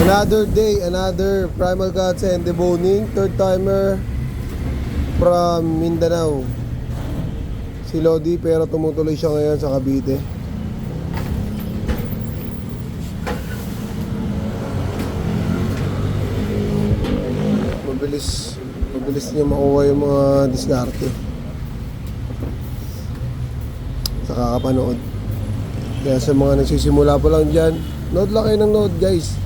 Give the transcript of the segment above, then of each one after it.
Another day, another Primal Cuts and Deboning. Third timer from Mindanao. Si Lodi, pero tumutuloy siya ngayon sa Cavite. Mabilis niya makuha yung mga diskarte sa kakapanood. Kaya sa mga nagsisimula pa lang dyan, nood lang kayo ng nood, guys.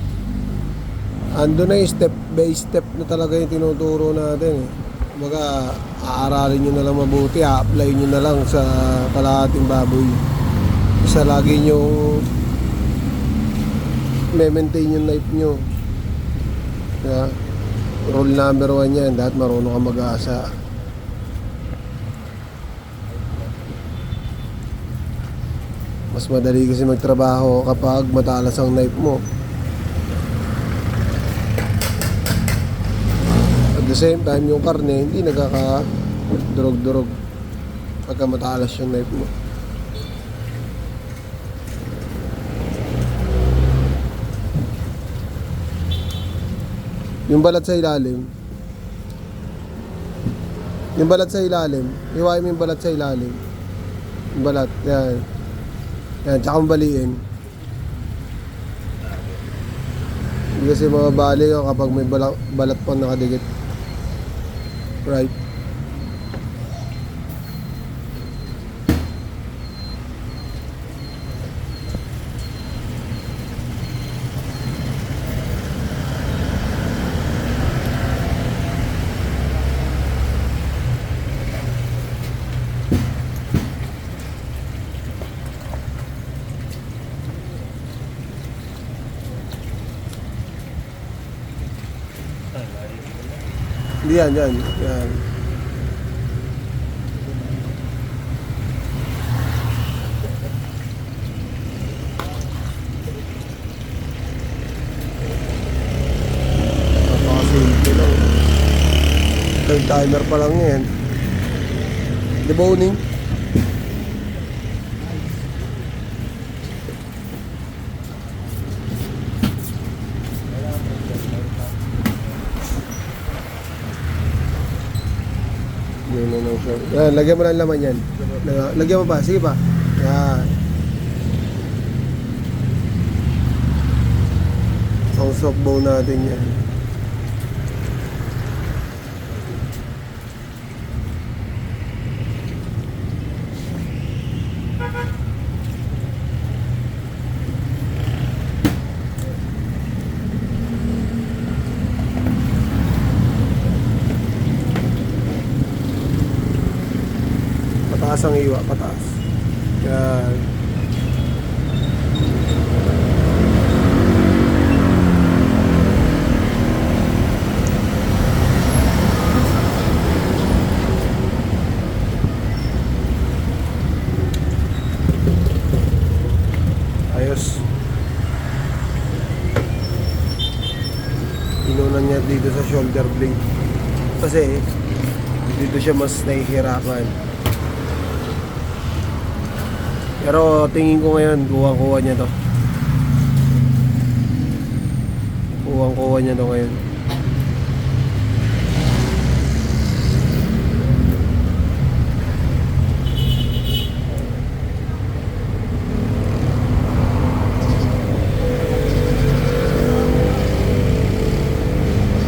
Ando na yung step by step na talaga yung tinuturo natin eh. Kumbaga, aaralin nyo na lang mabuti, a-apply nyo na lang sa kalahating baboy. Isa lagi nyo maintain yung knife nyo. Kaya, rule number 1 yan, dapat marunong ka mag-aasa. Mas madali kasi magtrabaho kapag matalas ang knife mo. At the same time, yung karne hindi nagkaka-durog-durog pagka matalas yung knife mo. Yung balat sa ilalim, hiwain mo yung balat sa ilalim. Yung balat, yan. Yan, tsaka baliin. Hindi kasi mababali yun kapag may balat pang nakadikit. Right. Hindi yan. Napakasimple lang. Third timer pa lang yan. Deboning. Yan, lagyan mo lang laman yan. Lagyan mo pa, sige pa. Yan. Ang soft bow natin yan. Pataas ang iwa, pataas. Yan. Ayos. Inunan niya dito sa shoulder blade. Kasi dito siya mas nahihirapan. Pero tingin ko ngayon, kuha niya to. Kuha niya to ngayon.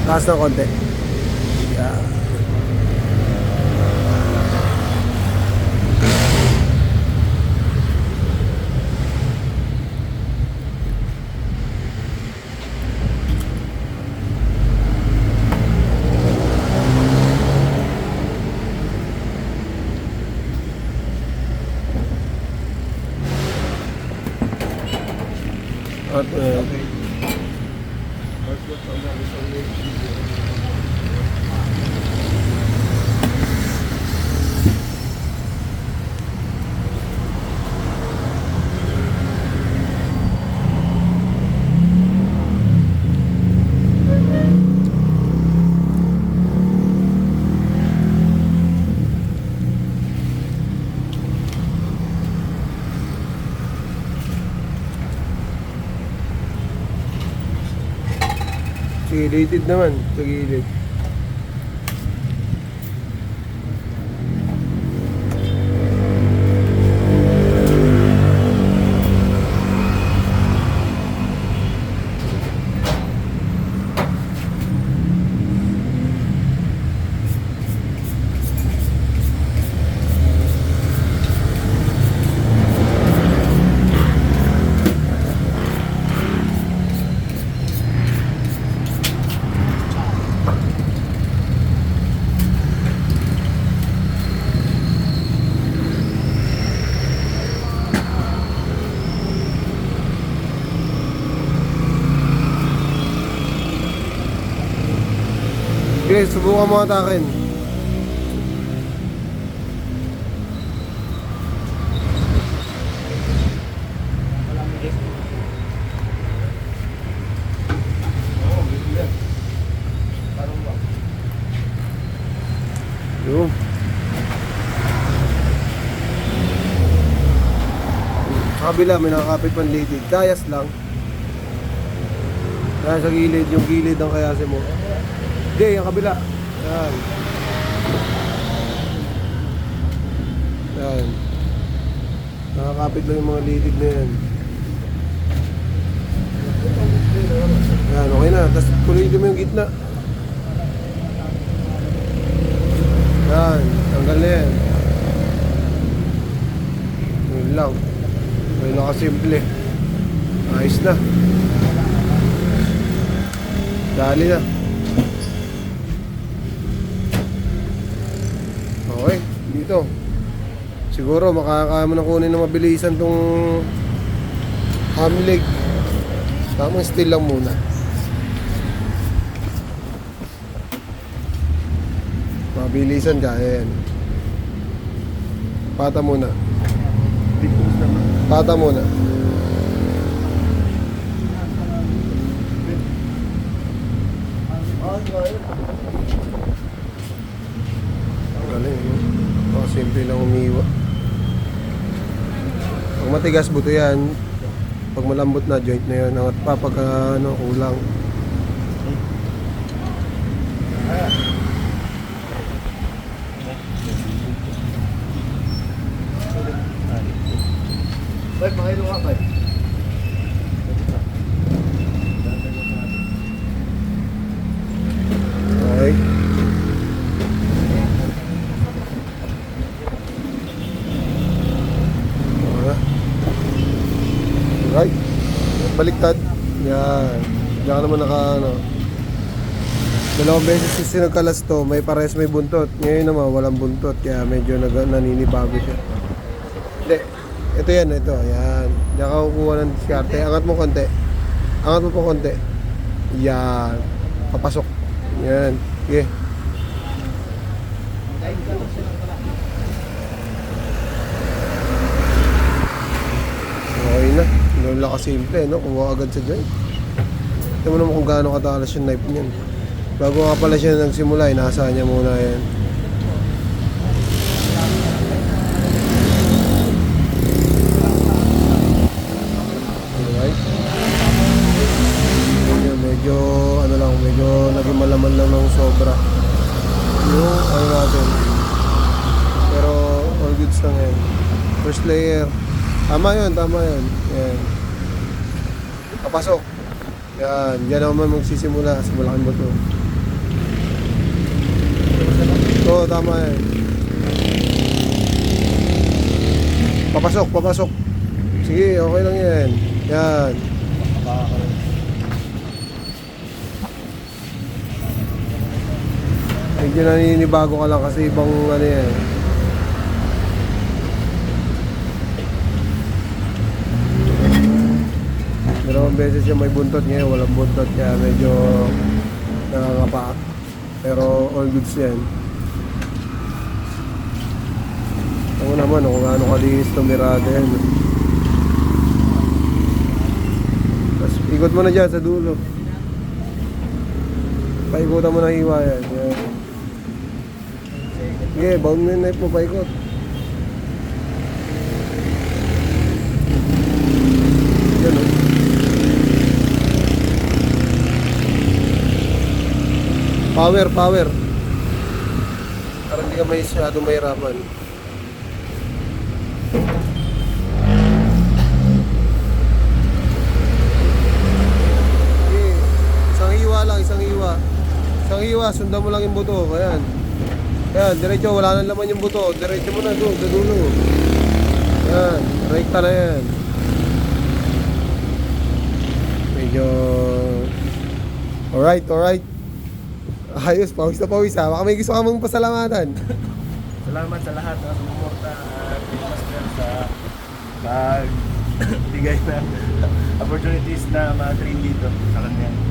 Taas ng konti. Yeah. At Sige, dated naman. Sa gilid. Okay, subukan mo atakin. Yun. Sa kabila, may nakakapit pang dated. Kayas lang. Kaya sa gilid, yung gilid ang kayasin mo. Hindi, yung kabila. Yan. Yan. Nakakapit lang yung mga lidig na yan. Yan, okay na. Tapos kulitin mo yung gitna. Yan, tanggal na yan. Yun lang. May nakasimple. Ayos na. Dali na. Okay, dito. Siguro makakaya mo na kunin na mabilisan tong hamlig. Tamang still lang muna. Mabilisan ka, ayan. Pata muna. Pata muna. Galing, no? Simple lang umiwa. Pag matigas buto yan. Pag malambot na joint na yun. At pag kulang. Bay, pakilo ka, bay. Okay. Right. Baliktad. Yan. Diyan ka naman dalawang beses kasi nagkalas to. May pares may buntot. Ngayon naman walang buntot. Kaya medyo naninibago siya. Hindi. Ito yan. Ito. Yan. Diyan ka kukuha ng diskarte. Angat mo konti. Angat mo pa konti. Yan. Papasok. Yan. Sige. Okay na. Lola ka simple, no? Kuha agad sa joint. Tignan mo naman kung gaano katalas yung knife niyan. Bago nga pala siya nagsimula, inaasahan niya muna yan. Alright. Medyo naging malaman lang ng sobra. Yung ano natin. Pero all goods lang yan. First layer. Tama yun. Yan. Papasok. Yan. Diyan naman magsisimula. Simulakan mo to. Ito, tama yan. Papasok. Sige, okay lang yan. Yan. Medyo naninibago ka lang kasi ibang ano yan. Dalawang beses yung may buntot, ngayon walang buntot, kaya medyo nakakapa. Pero all goods yan. Ako naman kung ano kalinis tumirada yan. Tapos ikot mo na dyan sa dulo. Paikutan mo na hiwa yan. Sige, bound mo yung knife mo, paikot. Yan o. Power, power. Para hindi ka masyadong mahirapan. Okay. Isang hiwa lang, isang hiwa. Isang hiwa, sundan mo lang yung buto. Ayan. Ayan, diretso, wala nang laman yung buto. Diretso mo na doon, sa dulo. Ayan, rekta na yan. Medyo... Alright, alright. Ayos, pawis na pawis ha. Baka may gusto ka mong pasalamatan. Salamat sa lahat ng sumuporta at kay Master sa pagbigay ng opportunities na ma-train dito sa kanya.